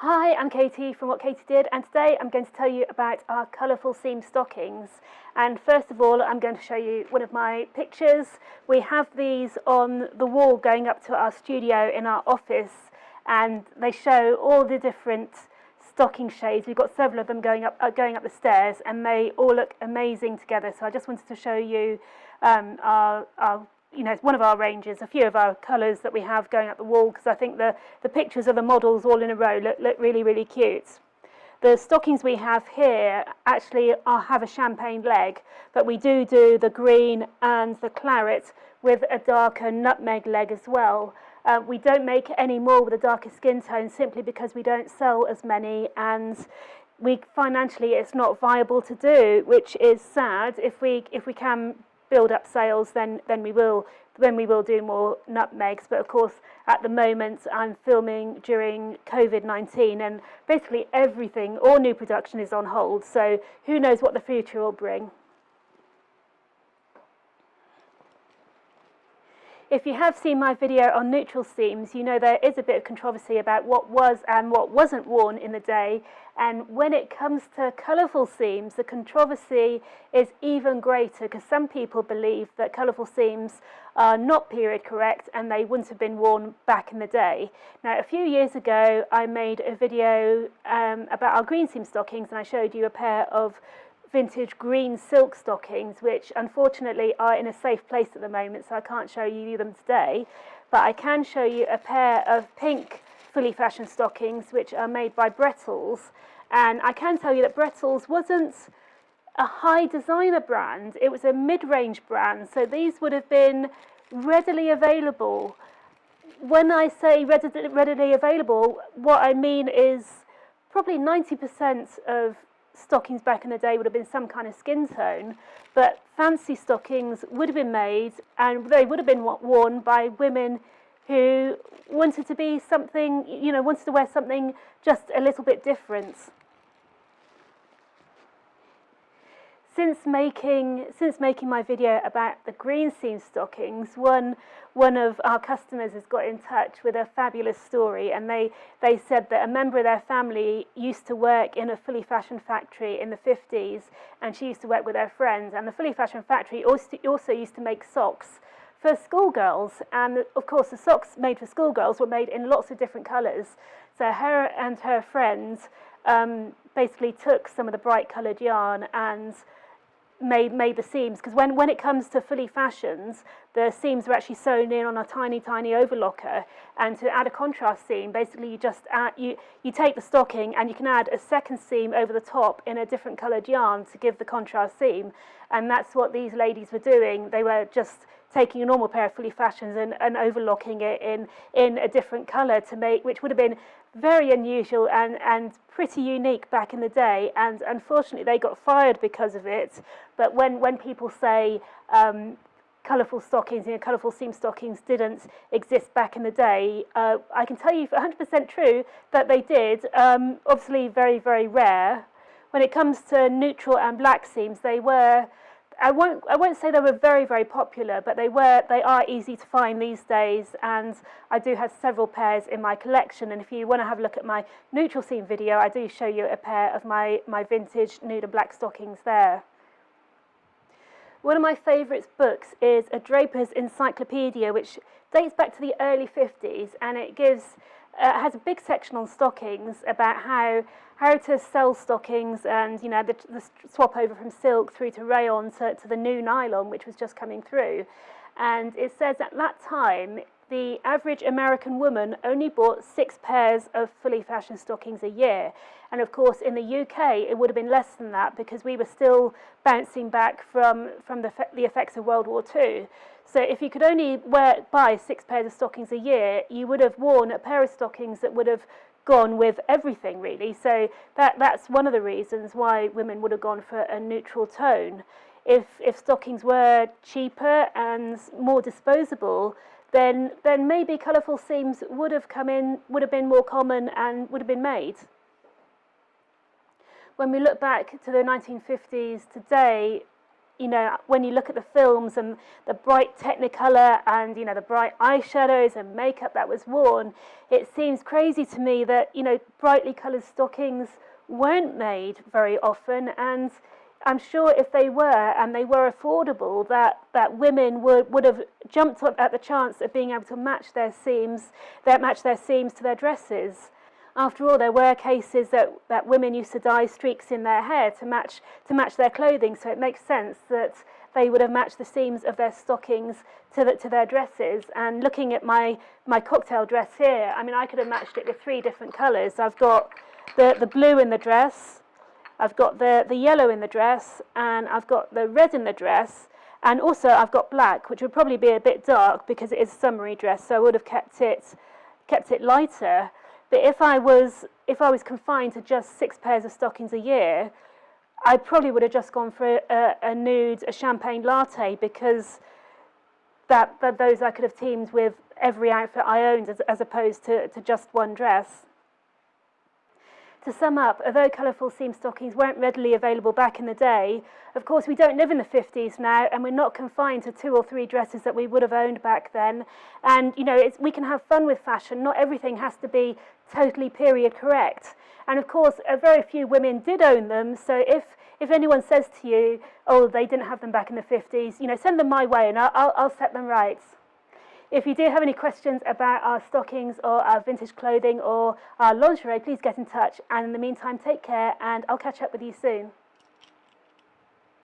Hi, I'm Katie from What Katie Did, and today I'm going to tell you about our colourful seam stockings. And first of all, I'm going to show you one of my pictures. We have these on the wall going up to our studio in our office, and they show all the different stocking shades. We've got several of them going up the stairs, and they all look amazing together. So I just wanted to show you our it's one of our ranges, a few of our colours that we have going up the wall, because I think the pictures of the models all in a row look really, really cute. The stockings we have here actually have a champagne leg, but we do the green and the claret with a darker nutmeg leg as well. We don't make any more with a darker skin tone simply because we don't sell as many, and financially it's not viable to do, which is sad. If we can build up sales, then we will do more nutmegs. But of course, at the moment, I'm filming during COVID-19, and basically everything, all new production is on hold. So who knows what the future will bring. If you have seen my video on neutral seams, you know there is a bit of controversy about what was and what wasn't worn in the day. And when it comes to colourful seams, the controversy is even greater, because some people believe that colourful seams are not period correct and they wouldn't have been worn back in the day. Now, a few years ago, I made a video about our green seam stockings, and I showed you a pair of vintage green silk stockings, which unfortunately are in a safe place at the moment, so I can't show you them today. But I can show you a pair of pink fully fashioned stockings, which are made by Brettles. And I can tell you that Brettles wasn't a high designer brand, it was a mid-range brand, so these would have been readily available. When I say readily available, what I mean is probably 90% of stockings back in the day would have been some kind of skin tone, but fancy stockings would have been made, and they would have been worn by women who wanted to be something, wanted to wear something just a little bit different. Since making my video about the green seam stockings, one of our customers has got in touch with a fabulous story, and they said that a member of their family used to work in a fully fashioned factory in the 50s, and she used to work with her friends, and the fully fashioned factory also used to make socks for schoolgirls, and of course the socks made for schoolgirls were made in lots of different colours. So her and her friends basically took some of the bright coloured yarn and made the seams, because when it comes to fully fashions, the seams are actually sewn in on a tiny overlocker, and to add a contrast seam, basically you take the stocking and you can add a second seam over the top in a different coloured yarn to give the contrast seam. And that's what these ladies were doing. They were just taking a normal pair of fully fashions and overlocking it in a different colour to make, which would have been very unusual and pretty unique back in the day, and unfortunately they got fired because of it. But when people say colourful stockings, colourful seam stockings didn't exist back in the day, I can tell you for 100% true that they did. Obviously very, very rare. When it comes to neutral and black seams, they were, I won't say they were very, very popular, but they are easy to find these days, and I do have several pairs in my collection. And if you want to have a look at my neutral seam video, I do show you a pair of my vintage nude and black stockings there. One of my favourite books is a Draper's Encyclopedia, which dates back to the early 50s, and it has a big section on stockings about how to sell stockings, and the swap over from silk through to rayon to the new nylon, which was just coming through. And it says at that time the average American woman only bought 6 pairs of fully fashioned stockings a year. And of course in the UK it would have been less than that, because we were still bouncing back from the effects of World War II. So if you could only buy 6 pairs of stockings a year, you would have worn a pair of stockings that would have gone with everything, really. So that's one of the reasons why women would have gone for a neutral tone. If stockings were cheaper and more disposable, then maybe colourful seams would have been more common and would have been made. When we look back to the 1950s today, you know, when you look at the films and the bright Technicolor and, you know, the bright eyeshadows and makeup that was worn, it seems crazy to me that, you know, brightly coloured stockings weren't made very often. And I'm sure if they were, and they were affordable, that women would have jumped up at the chance of being able to match their seams to their dresses. After all, there were cases that women used to dye streaks in their hair to match their clothing, so it makes sense that they would have matched the seams of their stockings to their dresses. And looking at my cocktail dress here, I mean, I could have matched it with 3 different colours. I've got the blue in the dress, I've got the yellow in the dress, and I've got the red in the dress, and also I've got black, which would probably be a bit dark because it is a summery dress, so I would have kept it lighter. But if I was confined to just 6 pairs of stockings a year, I probably would have just gone for a nude, a champagne latte, because those I could have teamed with every outfit I owned as opposed to just one dress. To sum up, although colourful seam stockings weren't readily available back in the day, of course we don't live in the 50s now, and we're not confined to 2 or 3 dresses that we would have owned back then. And, you know, we can have fun with fashion. Not everything has to be totally period correct. And of course, a very few women did own them, so if anyone says to you, oh, they didn't have them back in the 50s, you know, send them my way and I'll set them right. If you do have any questions about our stockings or our vintage clothing or our lingerie, please get in touch. And in the meantime, take care, and I'll catch up with you soon.